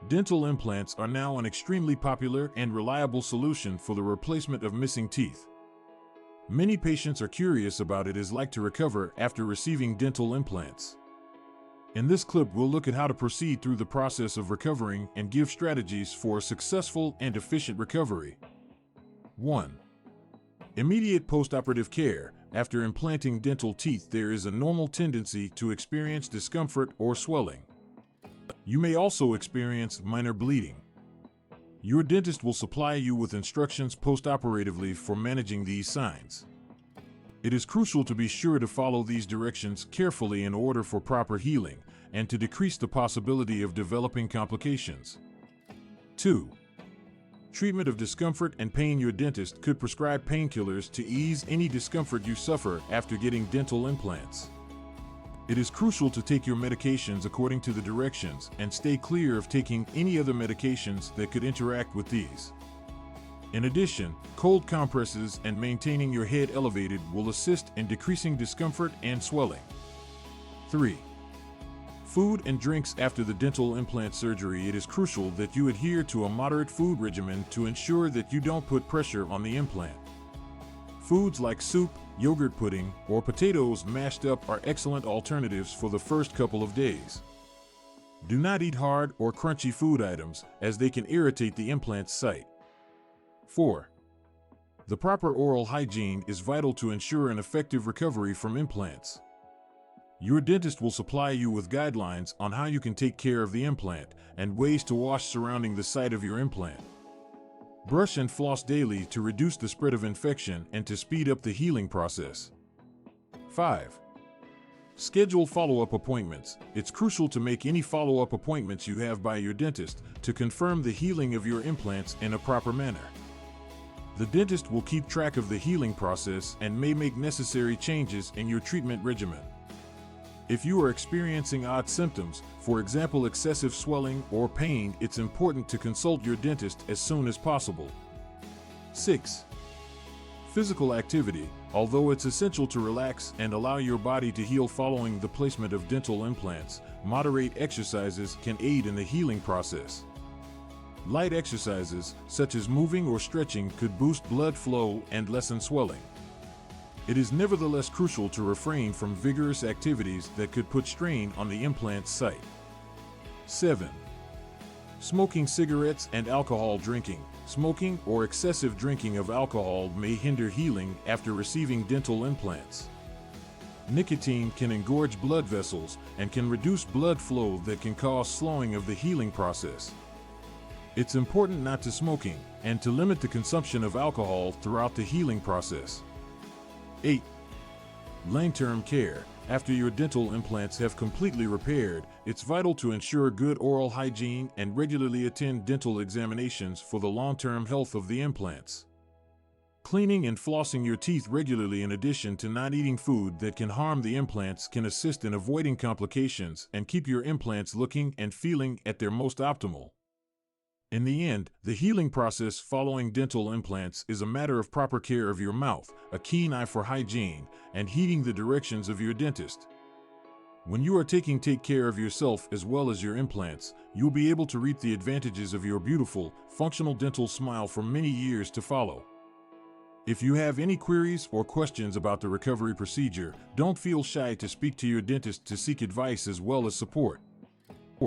Dental implants are now an extremely popular and reliable solution for the replacement of missing teeth. Many patients are curious about what it is like to recover after receiving dental implants. In this clip, we'll look at how to proceed through the process of recovering and give strategies for a successful and efficient recovery. 1. Immediate postoperative care. After implanting dental teeth, there is a normal tendency to experience discomfort or swelling. You may also experience minor bleeding. Your dentist will supply you with instructions postoperatively for managing these signs. It is crucial to be sure to follow these directions carefully in order for proper healing and to decrease the possibility of developing complications. 2. Treatment of discomfort and pain. Your dentist could prescribe painkillers to ease any discomfort you suffer after getting dental implants. It is crucial to take your medications according to the directions and stay clear of taking any other medications that could interact with these. In addition, cold compresses and maintaining your head elevated will assist in decreasing discomfort and swelling. 3. Food and drinks. After the dental implant surgery, it is crucial that you adhere to a moderate food regimen to ensure that you don't put pressure on the implant. Foods like soup, yogurt pudding, or potatoes mashed up are excellent alternatives for the first couple of days. Do not eat hard or crunchy food items, as they can irritate the implant's site. 4. The proper oral hygiene is vital to ensure an effective recovery from implants. Your dentist will supply you with guidelines on how you can take care of the implant and ways to wash surrounding the site of your implant. Brush and floss daily to reduce the spread of infection and to speed up the healing process. 5. Schedule follow-up appointments. It's crucial to make any follow-up appointments you have by your dentist to confirm the healing of your implants in a proper manner. The dentist will keep track of the healing process and may make necessary changes in your treatment regimen. If you are experiencing odd symptoms, for example excessive swelling or pain, it's important to consult your dentist as soon as possible. 6. Physical activity. Although it's essential to relax and allow your body to heal following the placement of dental implants, moderate exercises can aid in the healing process. Light exercises, such as moving or stretching, could boost blood flow and lessen swelling. It is nevertheless crucial to refrain from vigorous activities that could put strain on the implant's site. 7. Smoking cigarettes and alcohol drinking. Smoking or excessive drinking of alcohol may hinder healing after receiving dental implants. Nicotine can engorge blood vessels and can reduce blood flow that can cause slowing of the healing process. It's important not to smoking and to limit the consumption of alcohol throughout the healing process. 8. Long-term care. After your dental implants have completely repaired, it's vital to ensure good oral hygiene and regularly attend dental examinations for the long-term health of the implants. Cleaning and flossing your teeth regularly in addition to not eating food that can harm the implants can assist in avoiding complications and keep your implants looking and feeling at their most optimal. In the end, the healing process following dental implants is a matter of proper care of your mouth, a keen eye for hygiene, and heeding the directions of your dentist. When you are taking care of yourself as well as your implants, you'll be able to reap the advantages of your beautiful, functional dental smile for many years to follow. If you have any queries or questions about the recovery procedure, don't feel shy to speak to your dentist to seek advice as well as support.